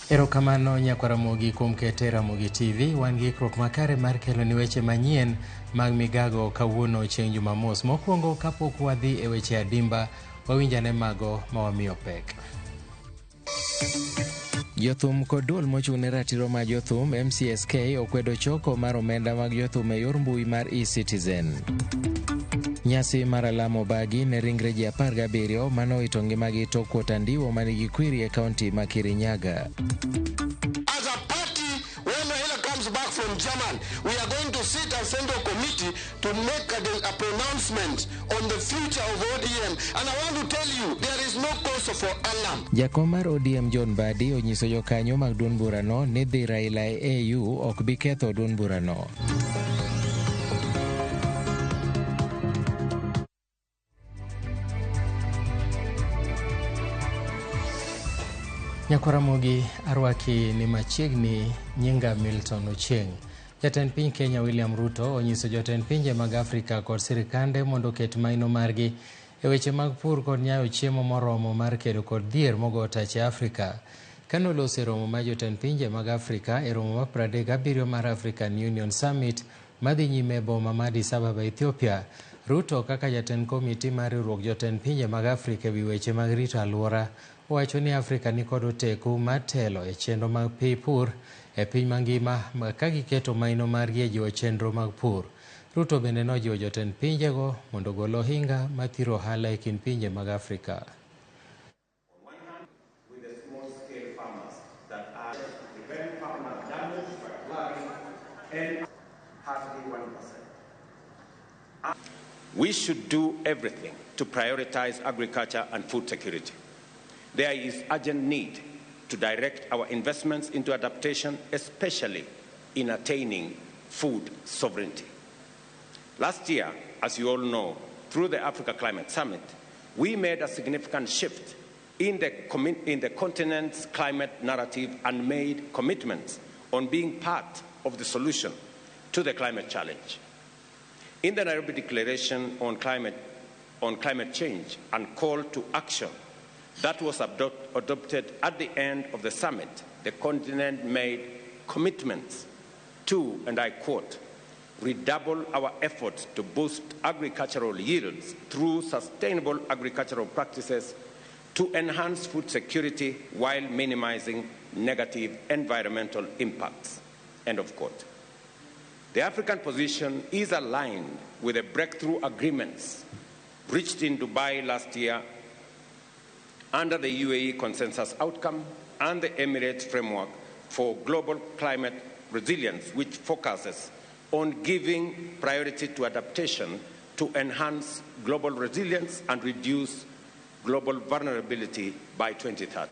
Erokamano nyakwa Ramogi kuom kete Ramogi TV. Wan gi ikruok makare mar kelo ni weche manyien mag Migago kawuono chieng' Jumamos. Mokwongo kapok wadhi e weche adimba, wawinjane mago mawamiyo pek. Jothum kod duol mochung'ne ratiro mar jothum MCSK okwedo choko mar omenda mag jothum e yor mbui mar eCitizen. Nyasi mar alamo bagi ne ringre ji 17 manowito ngimagi tok kuot andiwo manigi kwiri e kaunti ma Kirinyaga. As a party, when Raila comes back from German, we are going to sit as Central Committee to make a pronouncement on the future of ODM. And I want to tell you, there is no cause for alarm. Jakom mar ODM John Badi onyiso jokanyo mag duond burano ni dhi Raila e AU ok bi ketho duond burano. Nyakwa Ramogi, arwaki ni machiegni nyinga Milton Ochieng'. Jatend piny Kenya William Ruto onyiso jotend pinje mag Afrika kod sirikande mondo ket maino margi e weche mag pur kod nyayo chiemo moromo mar kedo kod dhier mogo tache Afrika. Kanolose romo mar jotend pinje mag Afrika e romo mar 37 mar African Union Summit madhi nyime boma ma Addis Ababa, Ethiopia, Ruto kaka jatend komiti mar riwruok jotend pinje mag Afrika ewi weche mag rito alwora owacho ni Afrika ni kod oteku mar telo e chenro mag pur e piny mangima ka giketo maino margi e jiwo chenro mag pur. Ruto bende nojiwo jotend pinjego mondo gol ohinga mathiro ohala e kind pinje mag Afrika. We should do everything to prioritize agriculture and food security. There is urgent need to direct our investments into adaptation, especially in attaining food sovereignty. Last year, as you all know, through the Africa Climate Summit, we made a significant shift in the continent's climate narrative and made commitments on being part of the solution to the climate challenge. In the Nairobi Declaration on climate change and call to action that was adopted at the end of the summit, the continent made commitments to, and I quote, redouble our efforts to boost agricultural yields through sustainable agricultural practices to enhance food security while minimizing negative environmental impacts, end of quote. The African position is aligned with the breakthrough agreements reached in Dubai last year under the UAE Consensus Outcome and the Emirates Framework for Global Climate Resilience, which focuses on giving priority to adaptation to enhance global resilience and reduce global vulnerability by 2030.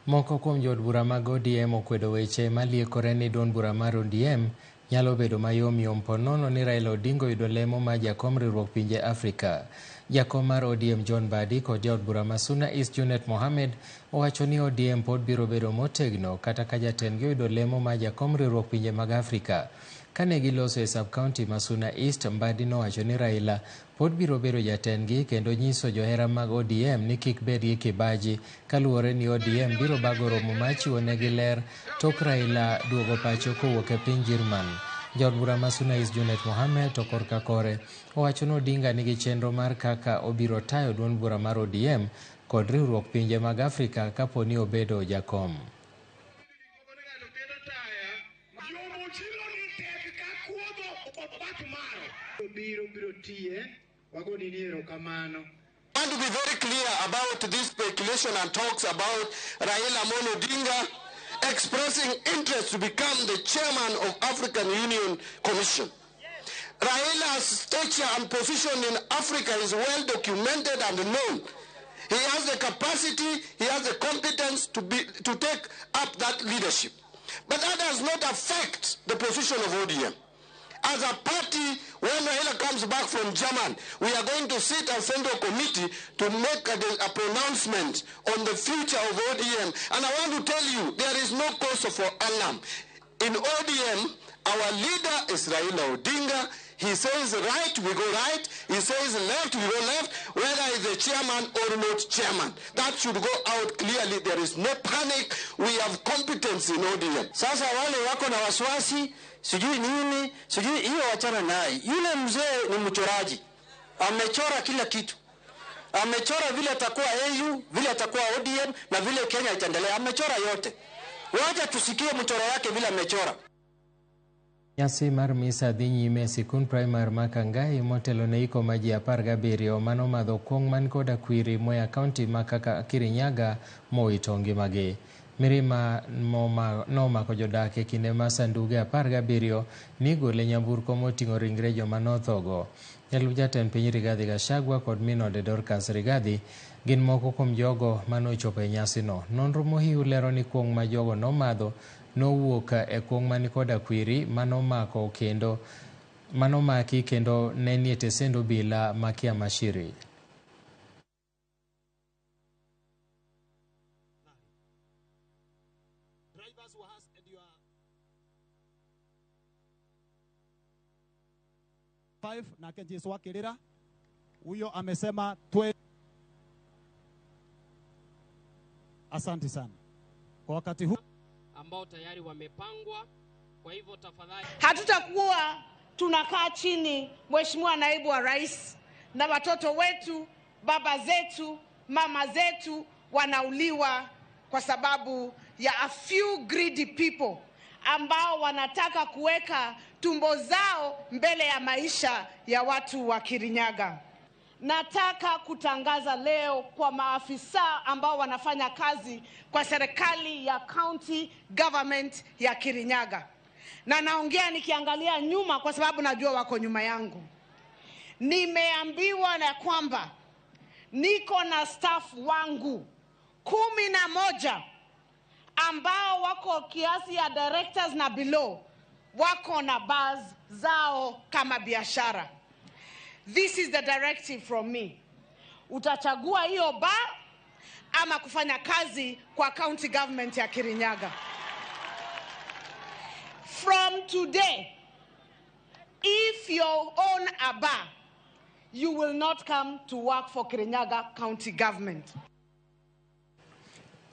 Moko kuom jod bura mag ODM okwedo weche maliekore ni duond bura mar ODM nyalo bedo mayom ponono ni Raila Odinga yudo lemo ma jakom riwruok pinje Afrika. Jakom mar ODM John Badi kod jaod bura ma Suna East Junet Mohamed owacho ni ODM pod biro bedo motegno kata ka jatendgi yudo lemo ma jakom riwruok pinje mag Afrika. Kane giloso e sub-county ma Suna East, Mbadi nowacho ni Raila pod biro bedo jatendgi kendo nyiso johera mag ODM ni kik bed gi kibaji kaluwore ni ODM biro bago romo ma chiwo negi ler tok Raila duogo pacho kowuok e piny Jerman. Jaod bura ma Suna East Junet Mohamed to korka kore owacho ni Odinga nigi chenro mar kaka obiro tayo duond bura mar ODM kod riwruok pinje mag Afrika kapo ni obedo jakom. I want to be very clear about this speculation and talks about Raila Amolo Odinga expressing interest to become the chairman of African Union Commission. Raila's stature and position in Africa is well documented and known. He has the capacity, he has the competence to take up that leadership. But that does not affect the position of ODM. As a party, when Raila comes back from German, we are going to sit as Central Committee to make a pronouncement on the future of ODM. And I want to tell you, there is no cause for alarm. In ODM, our leader is Raila Odinga. He says right, we go right. He says left, we go left. Whether he's the chairman or not chairman, that should go out clearly. There is no panic. We have competence in ODM. Sasa wale wako na wasiwasi, sijui nini, sijui hiyo wachana naye. Yule mzee ni mchoraji. Amechora kila kitu. Amechora vile atakuwa AU, vile atakuwa ODM na vile Kenya itaendelea. Amechora yote. Wacha tusikie mchoro wake vile amechora. Nyasi mar misa dhi nyime sikund primar ma Kangai motelo ne iko maji 17 mano madho kuong man koda kwiri moya kaunti ma kaka Kirinyaga moito ngimagi. Mirima nomako jodak e kinde ma sanduge 17 nigole nyamburko moting'o ringre joma nothogo. Jalup jatend piny Rigathi Gachagua kod min ode Dorcas Rigathi gin moko kuom jogo manochopo e nyasino. Nonro mohiu lero ni kuong ma jogo nomadho nowuok e kuong mani koda kwiri manomaki kendo ne nie tesend obila ma Kiamashiri. Na Kenjis Wakirira huyo amesema asante sana kwa wakati huu ambao tayari wamepangwa. Kwa hivyo tafadhali, hatutakuwa tunakaa chini, Mheshimiwa Naibu wa Rais, na watoto wetu, baba zetu, mama zetu wanauliwa kwa sababu ya a few greedy people ambao wanataka kuweka tumbo zao mbele ya maisha ya watu wa Kirinyaga. Nataka kutangaza leo kwa maafisa ambao wanafanya kazi kwa serikali ya county government ya Kirinyaga. Na naongea nikiangalia nyuma kwa sababu najua wako nyuma yangu. Nimeambiwa na kwamba niko na staff wangu 11 ambao wako kiasi ya directors na below wako na bars zao kama biashara. This is the directive from me. Utachagua hiyo bar ama kufanya kazi kwa county government ya Kirinyaga. From today, if you own a bar, you will not come to work for Kirinyaga county government.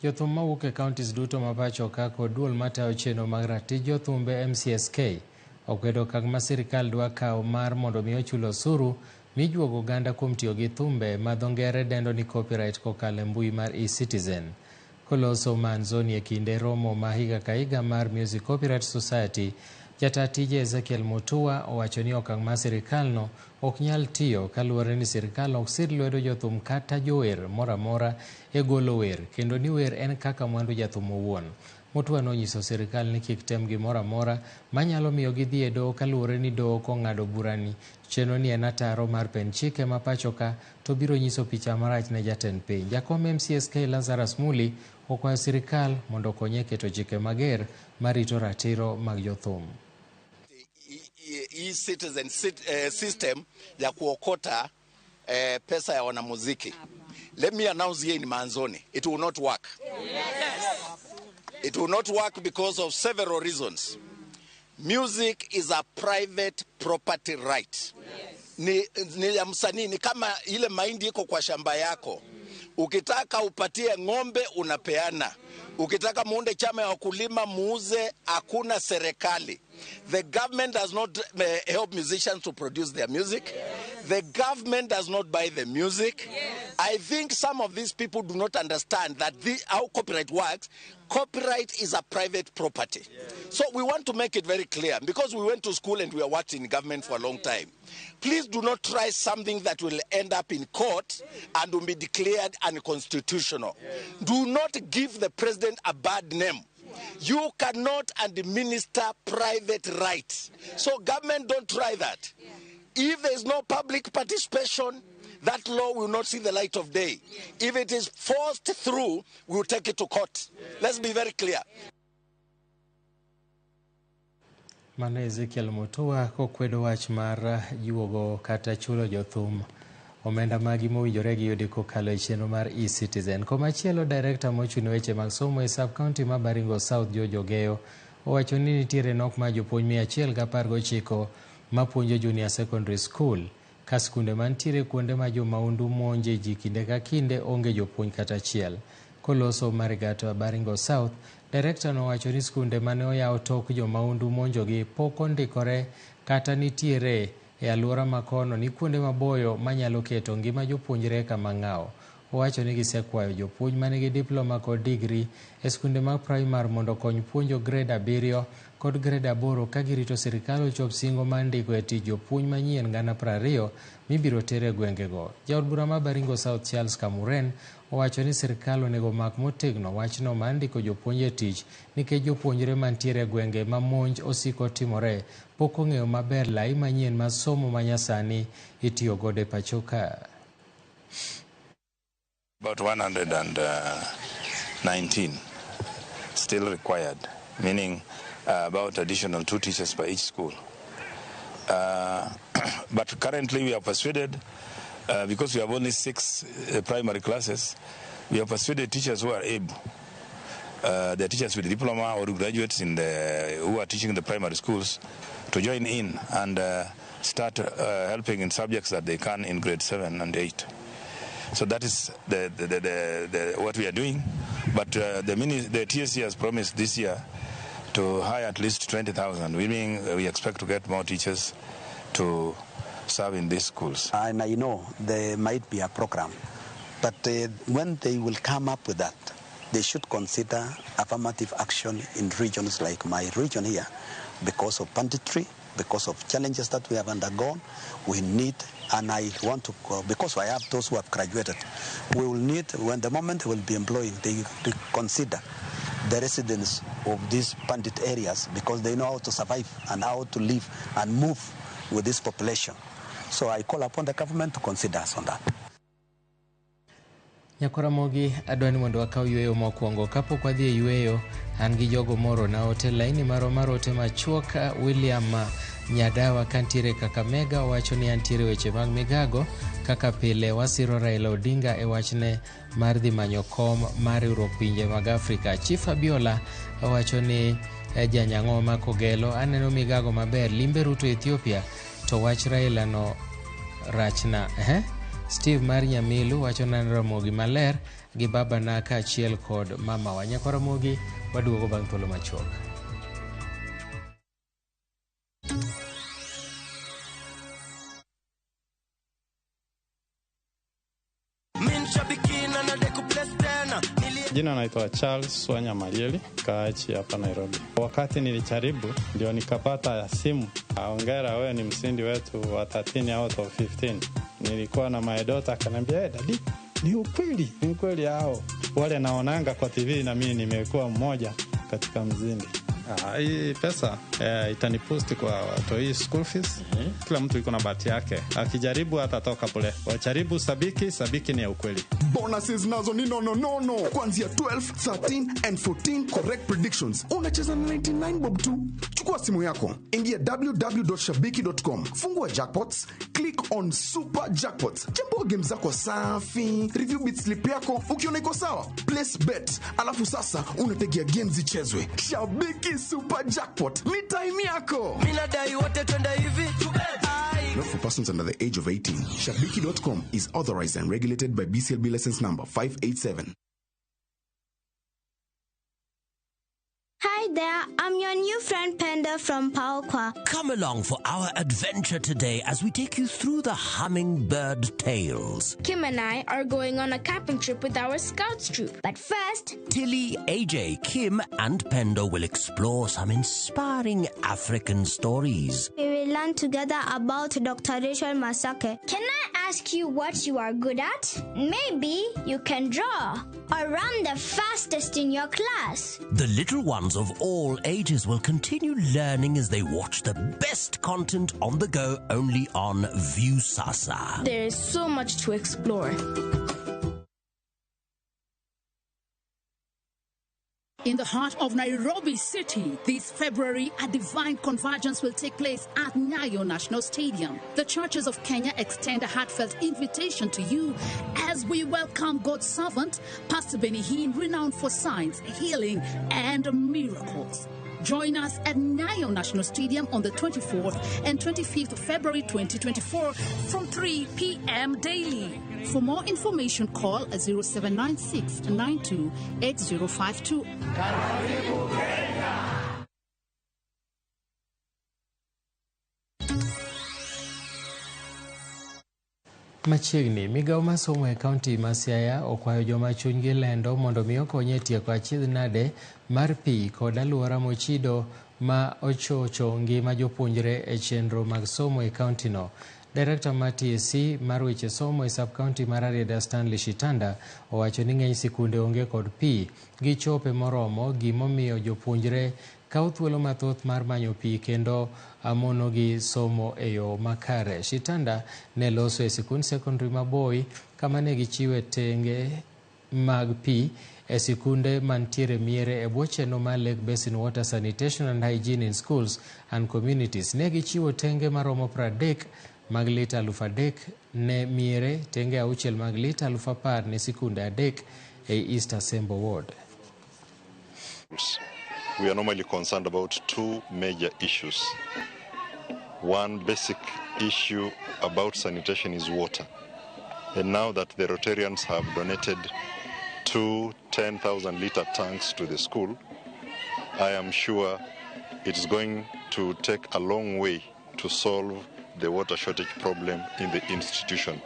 Jothum mawuok e counties duto mapacho kako duol matayo chenro mag ratich jothumbe MCSK okwedo okang' ma sirikal dwa kawo mar mondo mi ochul osuru mijuogo oganda kuom tiyo gi thumbe ma dho ngere dendo ni copyright kokalo e mbui mar eCitizen. Koloso manzoni e kinde romo ma higa ka higa mar Music Copyright Society, jata tije Ezekiel Mutua owacho ni okang' ma sirikalno ok nyal tiyo kaluwore ni sirikal ok sir lwedo jothum kata jower moramora e golo wer, kendo ni wer en kaka mwandu jathum owuon. Mutua nonyiso sirikal ni kik tem gimoramora manyalo miyo gidhi e doho kaluwore ni doho kong'ado burani chenro ni en ataro mar pen chike ma pacho ka to biro nyiso picha marach ne jatend piny. Jakom MCSK Lazarus Muli okwayo sirikal mondo okony e keto chike mager marito ratiro mag jothum. E-Citizen system ya kuokota pesa ya wanamuziki. Let me announce here in Manzoni, it will not work. Yes. It will not work because of several reasons. Music is a private property right. Yes. Ni ya msanii, ni kama ile mahindi iko kwa shamba yako. Ukitaka upatie ng'ombe unapeana. Ukitaka muunde chama ya wakulima muuze, hakuna serikali. The government does not help musicians to produce their music. Yes. The government does not buy the music. Yes. I think some of these people do not understand that how copyright works. Copyright is a private property. Yes. So we want to make it very clear, because we went to school and we worked in government for a long time. Please do not try something that will end up in court and will be declared unconstitutional. Yes. Do not give the president a bad name. You cannot administer private rights. So government, don't try that. If there is no public participation, that law will not see the light of day. If it is forced through, we will take it to court. Let's be very clear. Mano Ezekiel Mutua kokwedo wach mar juogo kata chulo jothum omenda magi mowinjore giyudi kokalo e chenro mar eCitizen. Komachielo, director mochung' weche mag somo e sub-county ma Baringo South Jojo Geyo owacho ni nitiere nok ma jopuonj 119 mapuonjo junior secondary school. Ka skunde mantiere kuonde ma jo maundu monje ji kinde ka kinde onge jopuonj kata achiel. Koloso Marigato Baringo South, direkta nowacho ni skunde mane oyaw tok jo maundu monjogi pok ondikore kata nitiere e alwora makono ni kuonde maboyo manyalo keto ngima jopuonjre kama ng'aw. Owacho ni gisekwayo jopuonj manigi diploma kod digri e skunde mag primar mondo kony puonjo grade 7 kod grade 8 ka girito sirikal ochop singo mar ndiko e tich jopuonj manyien 20,000 mibiro tere e gwengego. Jaod bura ma Baringo South Charles Kamuren owacho ni sirikal onego mak motegno wachno mar ndiko jopuonj e tich nikech jopuonjre mantiere e gwenge ma monj osiko timore pok ong'eyo maber lai manyien ma somo manyasani itiyo godo e pacho ka. About 119 still required, meaning about additional 2 teachers per each school. But currently we are persuaded, because we have only 6 primary classes, we have persuaded teachers who are able, the teachers with diploma or graduates who are teaching in the primary schools, to join in and start helping in subjects that they can in grade 7 and 8. So that is what we are doing. But the TSC has promised this year to hire at least 20,000. We expect to get more teachers to serve in these schools. And I know there might be a program, but when they will come up with that, they should consider affirmative action in regions like my region here. Because of banditry, because of challenges that we have undergone, we need, and I want to, because I have those who have graduated, we will need, when the moment they will be employing, they consider the residents of these bandit areas because they know how to survive and how to live and move with this population. So I call upon the government to consider us on that. Ramogi adwani mondo wakaw yueyo mokwongo kapok wadhi e yueyo an gi jogo moro na hotel laini marote machuok. William Nyadawa kantiere Kakamega wacho ni antiere weche mag Migago kaka pile wasiro Raila Odinga e wachne mar dhi manyo kom mar riwruok pinje mag Afrika. Chief Abiola wacho ni janyang'o ma Kogelo aneno Migago maber limbe Ruto Ethiopia to wach Raila no rachna. Steve mar Nyamilu wacho na Ramogi maler gi baba na ka achiel kod mama wa. Nyako Ramogi waduogo bang' thuolo machuok. Jina naitwa Charles Swanya Marieli, kaachi hapa Nairobi. Wakati nilijaribu ndio nikapata simu. Hongera wewe ni msindi wetu wa 13 out of 15. Nilikuwa na my daughter akaniambia, "Daddy, ni ukweli." Ni kweli hao. Wale naonanga kwa TV na mimi nimekuwa mmoja katika mzindi. Hii pesa itanipost kwa watoi school fees. Kila mtu yuko na bahati yake. Akijaribu atatoka bure. Wajaribu sabiki ni ya ukweli. Bonuses nazo ni no. Kuanzia 12, 13 and 14 correct predictions. Unacheza na 99 bob tu. Chukua simu yako. Ingia www.shabiki.com. Fungua jackpots. Click on super jackpots. Chambua game zako safi. Review bit slip yako. Ukiona iko sawa, place bet. Alafu sasa unategea games zichezwe. Shabiki Super Jackpot. Ni time yako. Minadai wote twende hivi. Not for persons under the age of 18. Shabiki.com is authorized and regulated by BCLB license number 587. Hi there, I'm your new friend Panda from Paokwa. Come along for our adventure today as we take you through the hummingbird tales. Kim and I are going on a camping trip with our scouts troop. But first, Tilly, AJ, Kim and Pendo will explore some inspiring African stories. We will learn together about Dr. Rachel Masake. Can I ask you what you are good at? Maybe you can draw or run the fastest in your class. The little ones of all ages will continue learning as they watch the best content on the go only on Viusasa. There is so much to explore. In the heart of Nairobi City, this February, a divine convergence will take place at Nyayo National Stadium. The churches of Kenya extend a heartfelt invitation to you as we welcome God's servant, Pastor Benny Hinn, renowned for signs, healing, and miracles. Join us at Nyayo National Stadium on the 24th and 25th of February 2024 from 3 p.m. daily. For more information, call 0796 92 8052. Machiegni, Migago mar somo e kaunti ma Siaya okwayo joma chunygi lendo mondo mi okonye tieko achiedh nade mar pi kod alwora mochido ma ochocho ngima jopuonjre e chenro mag somo e kauntino. Director mar TSC mar weche somo e sub-county mar Arieda Stanley Shitanda owacho ni ng'eny sikunde onge kod pi gi chope moromo, gimomiyo jopuonjre kawo thuolo mathoth mar manyo pi kendo amonogi somo e yo makare. Shitanda ne loso e sikund secondary maboi kama ne gichiwe tenge mag pi e sikunde mantiere miere e bwo chenro mar Lake Basin Water Sanitation and Hygiene in Schools and Communities. Ne gichiwo tenge maromo 30 mag lita 3,000 ne miere, tenge 6 mag lita 10,000 ne sikunde 3 e East Asembo Ward. We are normally concerned about two major issues. One basic issue about sanitation is water. And now that the Rotarians have donated 2 10,000-liter tanks to the school, I am sure it's going to take a long way to solve the water shortage problem in the institution,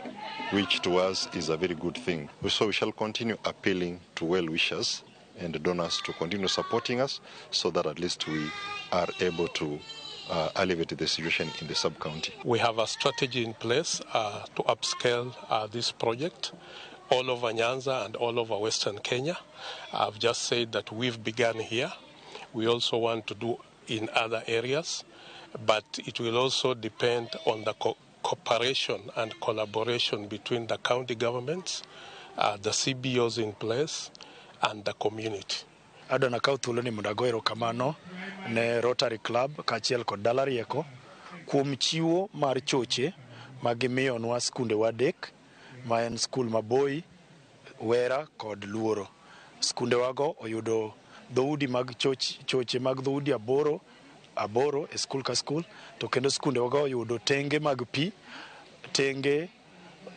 which to us is a very good thing. So we shall continue appealing to well-wishers and donors to continue supporting us so that at least we are able to alleviate the situation in the sub-county. We have a strategy in place to upscale this project all over Nyanza and all over Western Kenya. I've just said that we've begun here. We also want to do in other areas, but it will also depend on the cooperation and collaboration between the county governments, the CBOs in place, and the community. Adana kaw thuolo ni mondo ago erokamano ne Rotary Club kaachiel kod dala rieko kuom chiwo mar choche ma gimiyonwa skunde wadek ma en skul maboi, Wera kod Luoro. Skunde wago oyudo dhoudi mag choche mag dhoudi aboro e skul ka skul, to kendo skunde wago oyudo tenge mag pi, tenge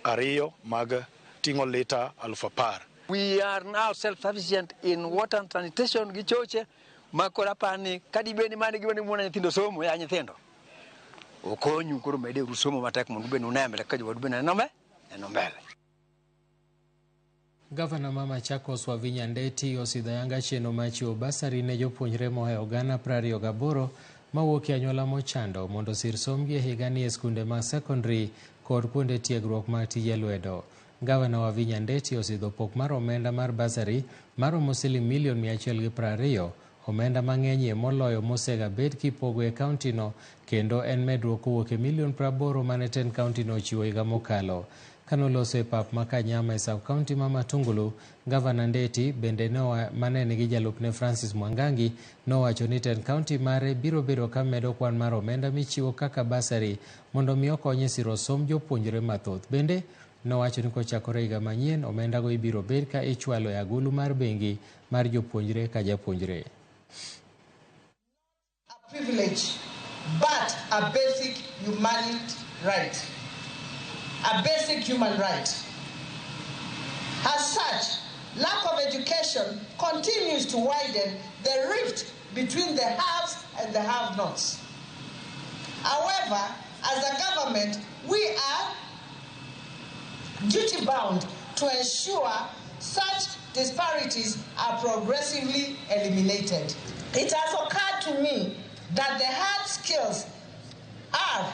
2 mag ting'o lita 10,000. We are now self-sufficient in water and sanitation gi choche makora pani kadibeni mane giwani mwana nyithindo somo ya nyithindo okonyu koro mede rusomo matek mondo benu nembe ka jowadu benu mbele. Gavana ma Machakos Wavinya Ndeti osidho yanga cheno machiwo basari ne jopuonjre mohewo gana 28 mawuok e anyuola mochando mondo sir somgi e higani e skunde mag secondary kod kuonde tiegruok mag tije lwedo. Gavana Wavinya Ndeti osidho pok mar omenda mar basari maromo $120,120, omenda mang'enyie moloyo mosega bed kipogo e kauntino, kendo en medruok kowuok e $80,000 mane ten kauntino ochiwo higa mokalo. Kanoloso e pap ma Kanyama e sub-county ma Matungulu, Gavana Ndeti bende manene gi jalupne Francis Mwangangi nowacho ni ten kaunti mare biro bedo ka medo kwan mar omenda michiwo kaka basari mondo mi okonye siro som jopuonjre mathoth. Bende nowacho ni kochakore higa manyien omendago ibiro bed ka ichwalo e agulu mar bengi mar jopuonjre ka japuonjre. A privilege, but a basic human right. A basic human right. As such, lack of education continues to widen the rift between the haves and the have-nots. However, as a government, we are duty-bound to ensure such disparities are progressively eliminated. It has occurred to me that the hard skills are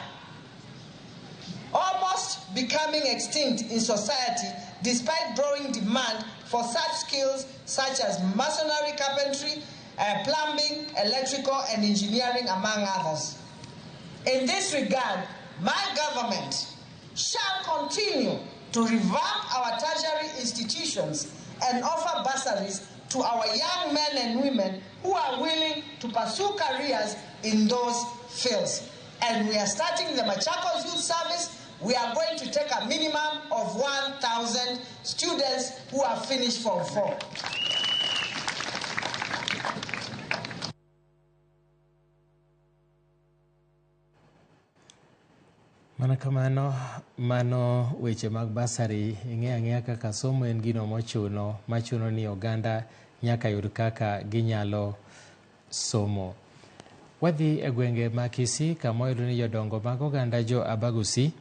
almost becoming extinct in society despite growing demand for such skills such as masonry, carpentry, plumbing, electrical, and engineering, among others. In this regard, my government shall continue to revamp our tertiary institutions and offer bursaries to our young men and women who are willing to pursue careers in those fields. And we are starting the Machakos Youth Service. We are going to take a minimum of 1,000 students who have finished Form 4. Mana kamano, mano weche mag basari ing'e kaka somo en gino machuno ni oganda nyaka yud kaka ginyalo somo. Wadhi e gwenge ma Kisii kama oyudo ni jodongo mag oganda jo Abagusi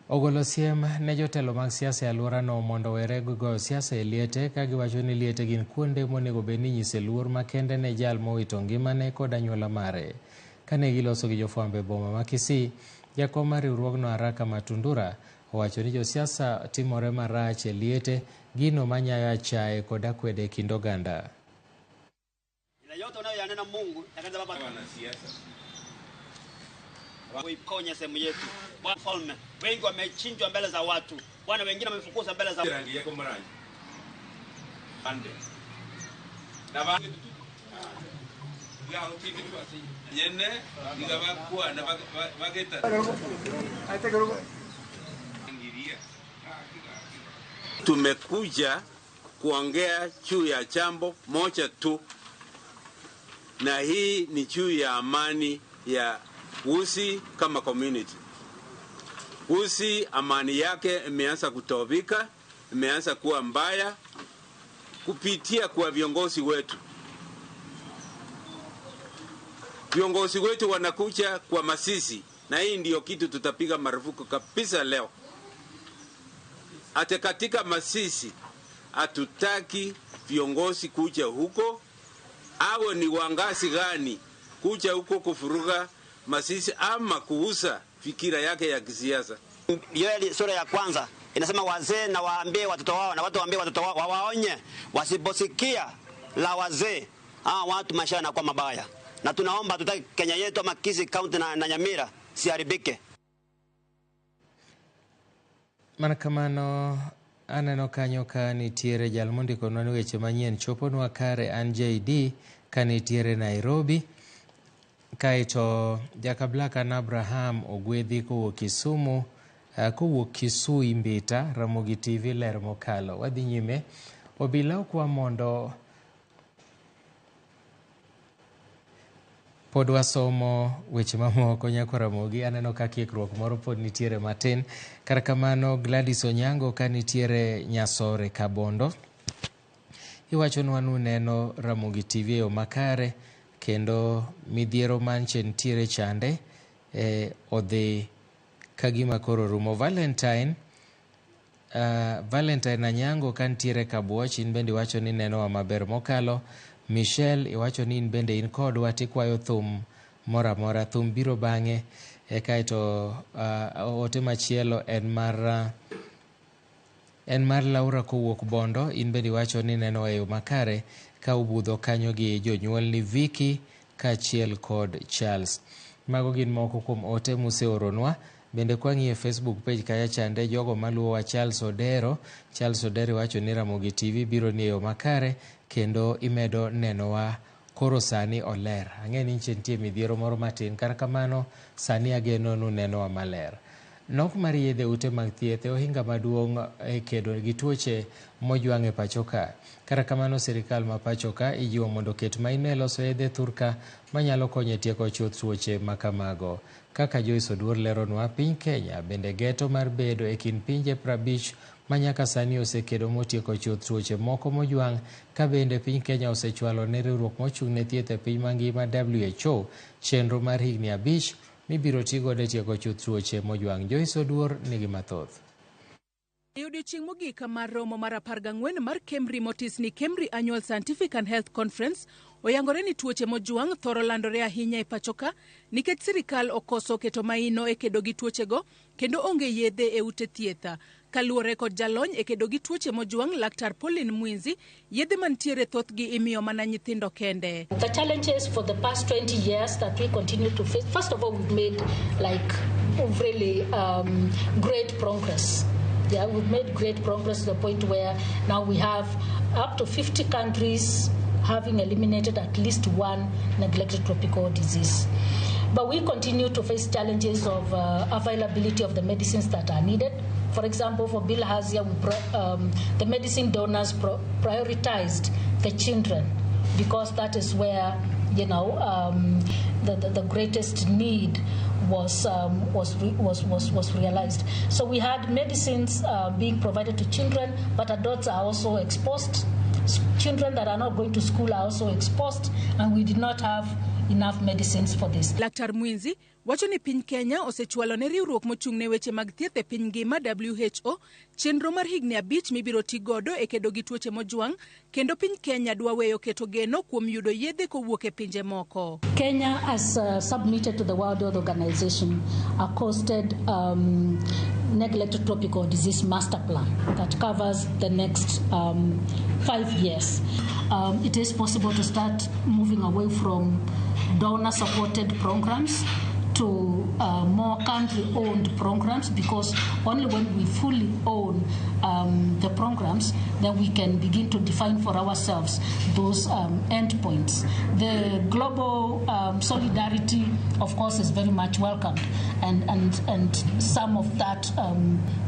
ogolo siem ne jotelo mag siasa e alworano mondo were goyo siasa e liete, ka giwacho ni liete gin kuonde monego bed ni nyise luor makende ne jal mowito ngimane kod anyuola mare. Kane giloso gi jofwambo e boma ma Kisii, jakom mar riwruogno Haraka Matundura owacho ni josiasa timore marach e liete, gino manyayo achaye kod akwede e kind oganda. Yote unayoyanena Mungu yakaanza baba wanasiasa. Waiponya sehemu yetu. Bwana mfalme, wengi wamechinjwa mbele za watu. Bwana wengine wamefukuzwa mbele za rangi yako mrangi. Pande. Na bangi tu. Ya hoki tu asi. Yene ngaba kwa na bageta. Tumekuja kuongea juu ya jambo moja tu, na hii ni juu ya amani ya Gusii kama community. Gusii amani yake imeanza kutobika, imeanza kuwa mbaya kupitia kwa viongozi wetu. Viongozi wetu wanakuja kwa Masisi, na hii ndio kitu tutapiga marufuku kabisa leo. Hata katika Masisi hatutaki viongozi kuja huko, awe ni wangazi gani kuja huko kufuruga Masisi ama kuuza fikira yake ya kisiasa. Yoeli sura ya kwanza inasema wazee na waambie watoto wao, na watu waambie watoto wao wawaonye wasiposikia la wazee, watu maisha yanakuwa mabaya. Na tunaomba tutaki Kenya yetu ama Kisii County na Nyamira siharibike. Mana kamano aneno kanyo ka nitiere jal mondiko nwa weche manyien choponwa kare an JD ka nitiere Nairobi, kaito Jakabla na Abraham ogwedhi kowuok Kisumu, kowuok Kisui Mbita. Ramogi TV ler mokalo. Wadhi nyime. Obila okwa mondo pod wasomo weche mamoko nyako Ramogi. Aneno ka kikruok moro pod nitiere matin. Kar kamano Gladys Onyango ka nitiere Nyasore Kabondo iwachonwa nuneno Ramogi TV yo makare, kendo midhiero manche nitiere chande odhi kagima koro rumo. Valentine Anyango ka nitiere Kabuoch, in bende iwacho ni nenowa maber mokalo. Michelle iwacho ni in bende in kodwa tikwayo thum moramora, thum biro bang'e. Kaito ote machielo en mar Laura kowuok Bondo, in bende iwacho ni nenowa yo makare ka ubudho kanyo gi jonyuol ni Vicky kachiel kod Charles. Mago gin moko kuom ote museoronwa. Bende kwang'iye Facebook page kaya chande jogo maluwowa Charles Odero wacho ni Ramogi TV biro ni yo makare kendo imedo nenowa koro sani oler. Ang'e ni nitie midhiero moro matin, kar kamano sani ageno nunenowa maler. Nok mar yedhe ute mag thieth ohinga maduong' e kedo gi tuoche mojwang' e pachoka. Kar kamano sirikal ma pachoka ijiwo mondo ket maino loso yedhe thurka manyalo konyo tieko chuth tuoche makamago. Kaka Joyce Oduor leronwa, piny Kenya bende geto mar bedo e kind pinje 50 manyaka sani osekedo motieko chuth tuoche moko mojwang', ka bende piny Kenya osechwalo ne riwruok mochung' ne thieth e piny mangima WHO chenro mar higni 5 mibiro tigodo e tieko chuth tuoche mojwang'. Joyce Oduor nigi mathoth. Odiochieng' mogik mar romo mar 14 mar KEMRI motis ni KEMRI Annual Scientific and Health Conference oyangore ni tuoche mojwang' thoro landore ahinya e pachoka nikech sirikal okoso keto maino e kedo gi tuochego kendo onge yedhe e ute thieth. Kaluwore kod jalony e kedo gi tuoche mojwang' Laktar Pauline Mwinzi, yedhe mantiere thothgi imiyo mana nyithindo kende. The challenges for the past 20 years that we continue to face, first of all, we've made really great progress. Yeah, we've made great progress to the point where now we have up to 50 countries having eliminated at least one neglected tropical disease. But we continue to face challenges of availability of the medicines that are needed. For example, for bilharzia, the medicine donors prioritized the children because that is where, the greatest need was realized. So we had medicines being provided to children, but adults are also exposed. Children that are not going to school are also exposed, and we did not have enough medicines for this. Laktar Mwinzi wacho ni piny Kenya osechwalo ne riwruok mochung' ne weche mag thieth e piny ngima WHO chenro mar higni 5 mibiro ti godo e kedo gi tuoche mojwang', kendo piny Kenya dwa weyo keto geno kuom yudo yedhe kowuok e pinje moko. Kenya has submitted to the World Health Organization a costed neglected tropical disease master plan that covers the next 5 years. It is possible to start moving away from donor-supported programs to more country-owned programs, because only when we fully own the programs, then we can begin to define for ourselves those endpoints. The global solidarity, of course, is very much welcomed, and some of that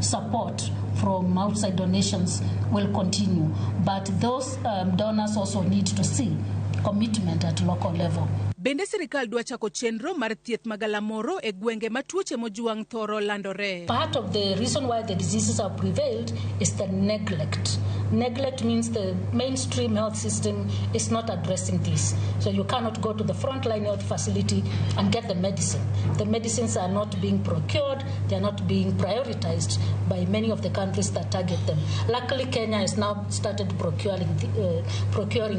support from outside donations will continue. But those donors also need to see commitment at local level. Bende sirikal dwa chako chenro mar thieth magalamoro e gwenge ma tuoche mojwang' thoro landore. Part of the reason why the diseases have prevailed is the neglect. Neglect means the mainstream health system is not addressing this. So you cannot go to the frontline health facility and get the medicine. The medicines are not being procured, they are not being prioritized by many of the countries that target them. Luckily, Kenya has now started procuring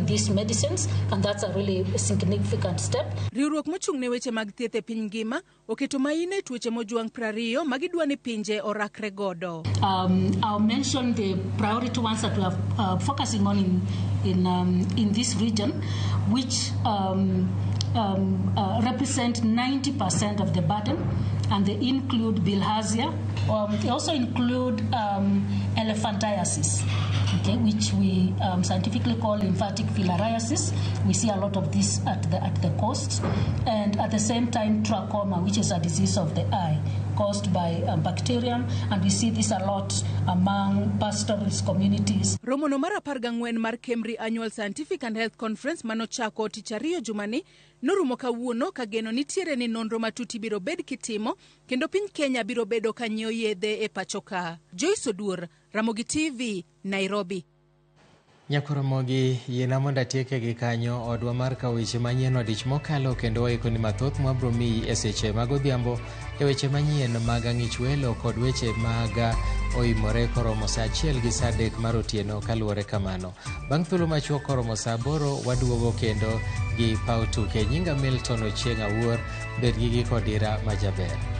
these medicines, and that's a really significant step. Riwruok mochung' ne weche mag thieth e piny ngima oketo maine tuoche mojwang' 20 magidwa ni pinje orakre godo. I'll mention the priority ones that we are focusing on in this region, which represent 90% of the burden, and they include bilharzia. They also include elephantiasis, okay, which we scientifically call lymphatic filariasis. We see a lot of this at the coast, and at the same time trachoma, which is a disease of the eye caused by bacterium, and we see this a lot among pastoralist communities. Romo no mar 14 mar Kemri Annual Scientific and Health Conference manochako tich ariyo jumani norumo kawuono ka geno nitiere ni nonro matuti biro bed kitimo, kendo piny Kenya biro bedo kanyo yedhe e pachoka. Joyce Oduor, Ramogi TV, Nairobi. Nyakoromogi yiena mondo atieke gi kanyo odwa mar kawo weche manyien odich mokalo, kendo waiko ni mathoth mwabro miyi e seche mag odhiambo e weche manyien mag ang'ich welo kod weche mag oimore koromo saa 1 gi saa 3 mar otieno kaluwore kamano. Bang' thuolo machuok koromo saa 8 waduogo kendo gi paw tuke. Nyinga Milton Ochieng' Awuor, bed gi gikodira majaber.